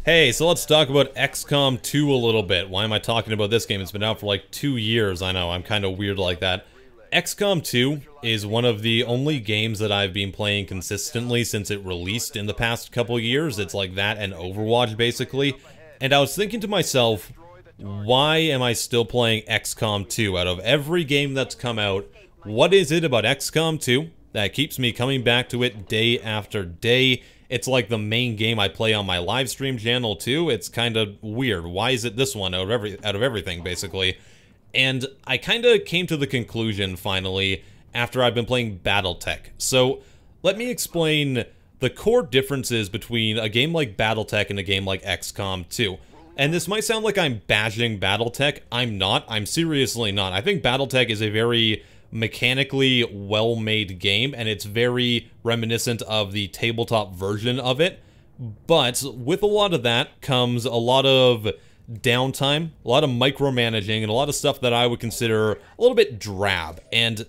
Hey, so let's talk about XCOM 2 a little bit. Why am I talking about this game? It's been out for like 2 years. I know, I'm kind of weird like that. XCOM 2 is one of the only games that I've been playing consistently since it released in the past couple years. It's like that and Overwatch, basically. And I was thinking to myself, why am I still playing XCOM 2? Out of every game that's come out, what is it about XCOM 2 that keeps me coming back to it day after day? It's like the main game I play on my live stream channel too. It's kind of weird. Why is it this one out of everything, basically? And I kind of came to the conclusion, finally, after I've been playing BattleTech. So, let me explain the core differences between a game like BattleTech and a game like XCOM 2. And this might sound like I'm bashing BattleTech. I'm not. I'm seriously not. I think BattleTech is a very mechanically well-made game, and it's very reminiscent of the tabletop version of it. But with a lot of that comes a lot of downtime, a lot of micromanaging, and a lot of stuff that I would consider a little bit drab. And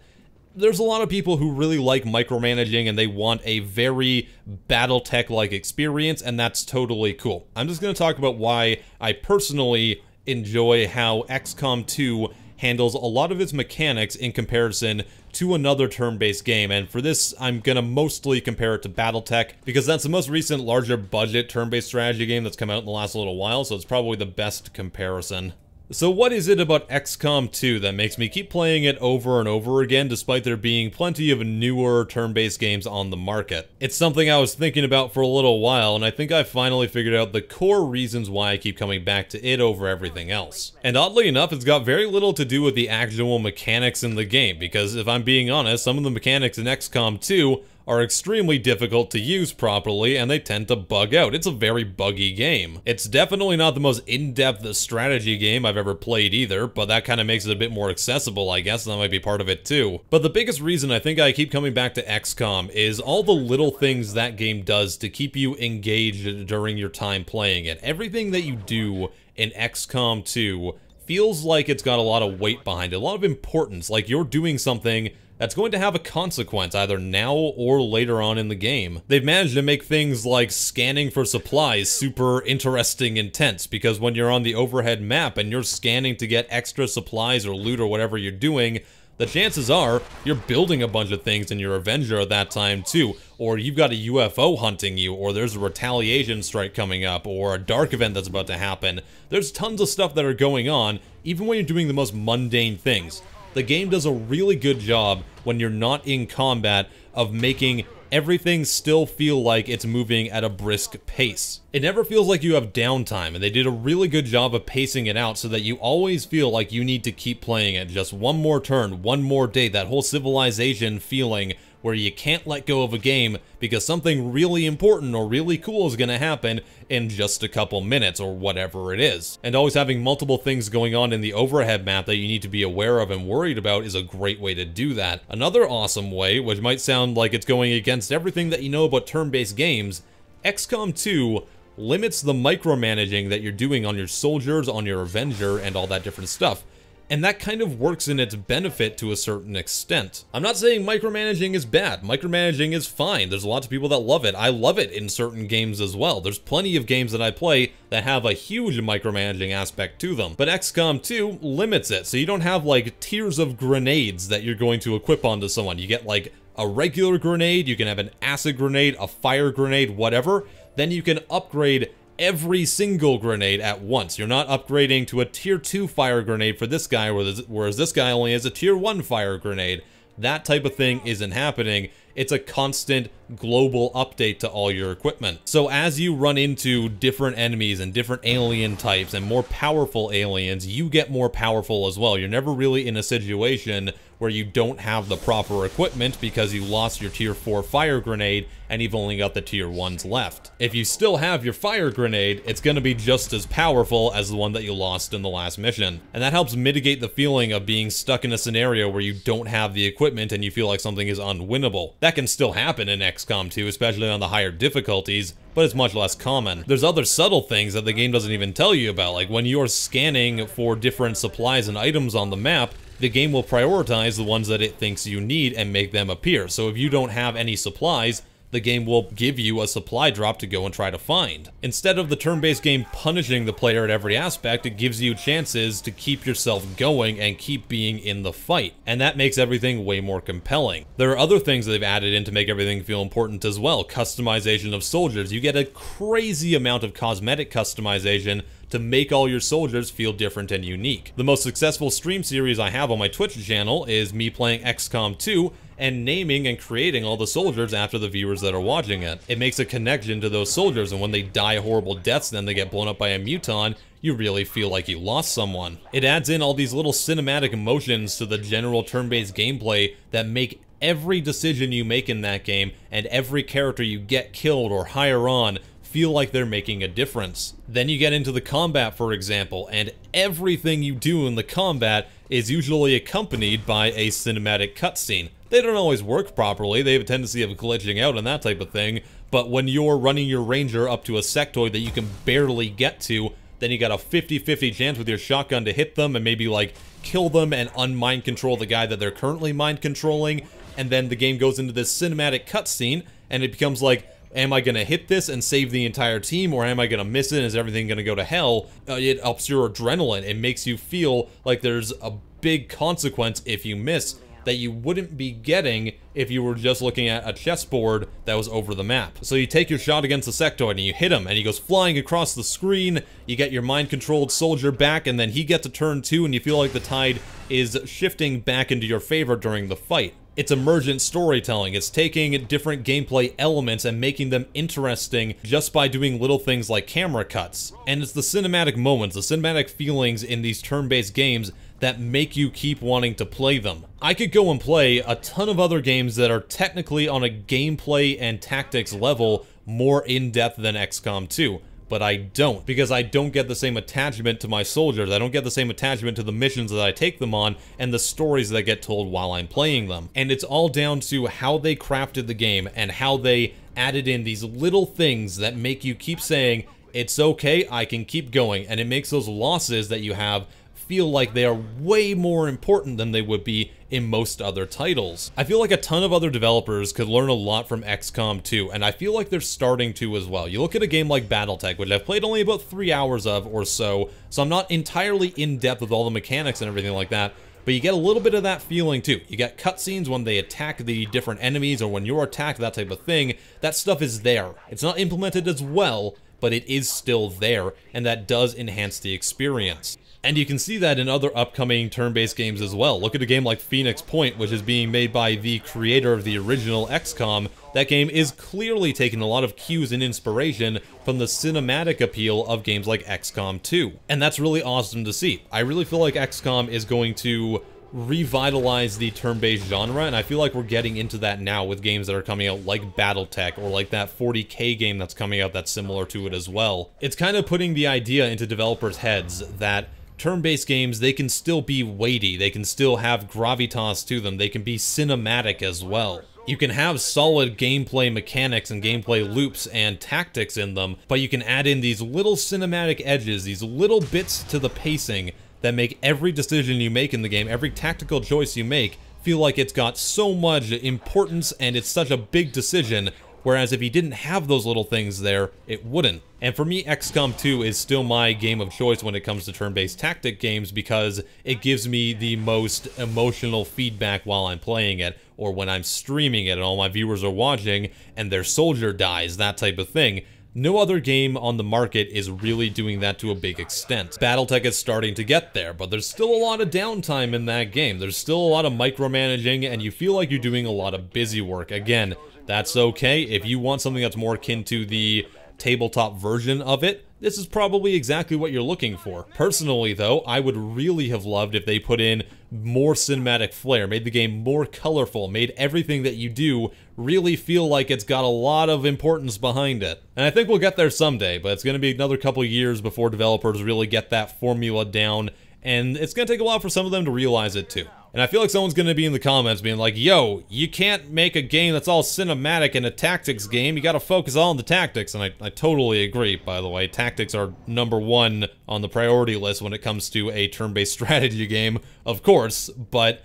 there's a lot of people who really like micromanaging and they want a very BattleTech-like experience, and that's totally cool. I'm just going to talk about why I personally enjoy how XCOM 2 handles a lot of its mechanics in comparison to another turn-based game, and for this I'm gonna mostly compare it to BattleTech because that's the most recent larger budget turn-based strategy game that's come out in the last little while, so it's probably the best comparison. So what is it about XCOM 2 that makes me keep playing it over and over again despite there being plenty of newer turn-based games on the market? It's something I was thinking about for a little while, and I think I finally figured out the core reasons why I keep coming back to it over everything else. And oddly enough, it's got very little to do with the actual mechanics in the game, because if I'm being honest, some of the mechanics in XCOM 2 are extremely difficult to use properly, and they tend to bug out. It's a very buggy game. It's definitely not the most in-depth strategy game I've ever played either, but that kind of makes it a bit more accessible, I guess, and that might be part of it too. But the biggest reason I think I keep coming back to XCOM is all the little things that game does to keep you engaged during your time playing it. Everything that you do in XCOM 2 feels like it's got a lot of weight behind it, a lot of importance, like you're doing something that's going to have a consequence either now or later on in the game. They've managed to make things like scanning for supplies super interesting and tense, because when you're on the overhead map and you're scanning to get extra supplies or loot or whatever you're doing, the chances are you're building a bunch of things in your Avenger at that time too, or you've got a UFO hunting you, or there's a retaliation strike coming up, or a dark event that's about to happen. There's tons of stuff that are going on, even when you're doing the most mundane things. The game does a really good job when you're not in combat of making everything still feel like it's moving at a brisk pace. It never feels like you have downtime, and they did a really good job of pacing it out so that you always feel like you need to keep playing it. Just one more turn, one more day, that whole Civilization feeling where you can't let go of a game because something really important or really cool is gonna happen in just a couple minutes or whatever it is. And always having multiple things going on in the overhead map that you need to be aware of and worried about is a great way to do that. Another awesome way, which might sound like it's going against everything that you know about turn-based games, XCOM 2 limits the micromanaging that you're doing on your soldiers, on your Avenger, and all that different stuff. And that kind of works in its benefit to a certain extent. I'm not saying micromanaging is bad. Micromanaging is fine. There's lots of people that love it. I love it in certain games as well. There's plenty of games that I play that have a huge micromanaging aspect to them. But XCOM 2 limits it, so you don't have like tiers of grenades that you're going to equip onto someone. You get like a regular grenade, you can have an acid grenade, a fire grenade, whatever. Then you can upgrade every single grenade at once. You're not upgrading to a tier 2 fire grenade for this guy, whereas this guy only has a tier 1 fire grenade. That type of thing isn't happening. It's a constant global update to all your equipment. So as you run into different enemies and different alien types and more powerful aliens, you get more powerful as well. You're never really in a situation where you don't have the proper equipment because you lost your tier 4 fire grenade and you've only got the tier 1s left. If you still have your fire grenade, it's going to be just as powerful as the one that you lost in the last mission. And that helps mitigate the feeling of being stuck in a scenario where you don't have the equipment and you feel like something is unwinnable. That can still happen in XCOM 2, especially on the higher difficulties, but it's much less common. There's other subtle things that the game doesn't even tell you about, like when you're scanning for different supplies and items on the map, the game will prioritize the ones that it thinks you need and make them appear. So if you don't have any supplies, the game will give you a supply drop to go and try to find. Instead of the turn-based game punishing the player at every aspect, it gives you chances to keep yourself going and keep being in the fight. And that makes everything way more compelling. There are other things they've added in to make everything feel important as well. Customization of soldiers. You get a crazy amount of cosmetic customization to make all your soldiers feel different and unique. The most successful stream series I have on my Twitch channel is me playing XCOM 2 and naming and creating all the soldiers after the viewers that are watching it. It makes a connection to those soldiers, and when they die horrible deaths, then they get blown up by a muton, you really feel like you lost someone. It adds in all these little cinematic emotions to the general turn-based gameplay that make every decision you make in that game and every character you get killed or hire on feel like they're making a difference. Then you get into the combat, for example, and everything you do in the combat is usually accompanied by a cinematic cutscene. They don't always work properly, they have a tendency of glitching out and that type of thing, but when you're running your ranger up to a sectoid that you can barely get to, then you got a 50-50 chance with your shotgun to hit them and maybe like kill them and unmind control the guy that they're currently mind controlling, and then the game goes into this cinematic cutscene and it becomes like, am I going to hit this and save the entire team, or am I going to miss it and is everything going to go to hell? It ups your adrenaline. It makes you feel like there's a big consequence if you miss that you wouldn't be getting if you were just looking at a chessboard that was over the map. So you take your shot against the sectoid and you hit him and he goes flying across the screen, you get your mind-controlled soldier back, and then he gets a turn too, and you feel like the tide is shifting back into your favor during the fight. It's emergent storytelling. It's taking different gameplay elements and making them interesting just by doing little things like camera cuts. And it's the cinematic moments, the cinematic feelings in these turn-based games that make you keep wanting to play them. I could go and play a ton of other games that are technically on a gameplay and tactics level more in-depth than XCOM 2. But I don't, because I don't get the same attachment to my soldiers, I don't get the same attachment to the missions that I take them on, and the stories that get told while I'm playing them. And it's all down to how they crafted the game, and how they added in these little things that make you keep saying, it's okay, I can keep going, and it makes those losses that you have feel like they are way more important than they would be in most other titles. I feel like a ton of other developers could learn a lot from XCOM 2, and I feel like they're starting to as well. You look at a game like BattleTech, which I've played only about 3 hours of or so I'm not entirely in depth with all the mechanics and everything like that, but you get a little bit of that feeling too. You get cutscenes when they attack the different enemies or when you're attacked, that type of thing. That stuff is there. It's not implemented as well, but it is still there, and that does enhance the experience. And you can see that in other upcoming turn-based games as well. Look at a game like Phoenix Point, which is being made by the creator of the original XCOM. That game is clearly taking a lot of cues and inspiration from the cinematic appeal of games like XCOM 2. And that's really awesome to see. I really feel like XCOM is going to revitalize the turn-based genre, and I feel like we're getting into that now with games that are coming out like BattleTech or like that 40K game that's coming out that's similar to it as well. It's kind of putting the idea into developers' heads that turn-based games, they can still be weighty, they can still have gravitas to them, they can be cinematic as well. You can have solid gameplay mechanics and gameplay loops and tactics in them, but you can add in these little cinematic edges, these little bits to the pacing that make every decision you make in the game, every tactical choice you make, feel like it's got so much importance and it's such a big decision, whereas if you didn't have those little things there, it wouldn't. And for me, XCOM 2 is still my game of choice when it comes to turn-based tactic games because it gives me the most emotional feedback while I'm playing it, or when I'm streaming it and all my viewers are watching and their soldier dies, that type of thing. No other game on the market is really doing that to a big extent. BattleTech is starting to get there, but there's still a lot of downtime in that game. There's still a lot of micromanaging, and you feel like you're doing a lot of busy work. Again, that's okay. If you want something that's more akin to the tabletop version of it, this is probably exactly what you're looking for. Personally, though, I would really have loved if they put in more cinematic flair, made the game more colorful, made everything that you do really feel like it's got a lot of importance behind it. And I think we'll get there someday, but it's going to be another couple years before developers really get that formula down, and it's going to take a while for some of them to realize it too. And I feel like someone's going to be in the comments being like, yo, you can't make a game that's all cinematic and a tactics game. You got to focus on the tactics. And I totally agree, by the way. Tactics are #1 on the priority list when it comes to a turn-based strategy game, of course. But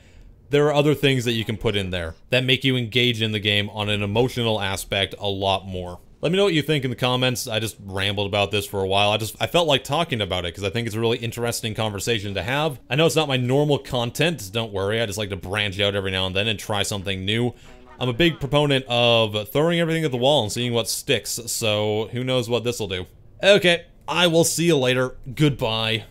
there are other things that you can put in there that make you engage in the game on an emotional aspect a lot more. Let me know what you think in the comments. I just rambled about this for a while. I felt like talking about it because I think it's a really interesting conversation to have. I know it's not my normal content, don't worry. I just like to branch out every now and then and try something new. I'm a big proponent of throwing everything at the wall and seeing what sticks, so who knows what this will do. Okay, I will see you later. Goodbye.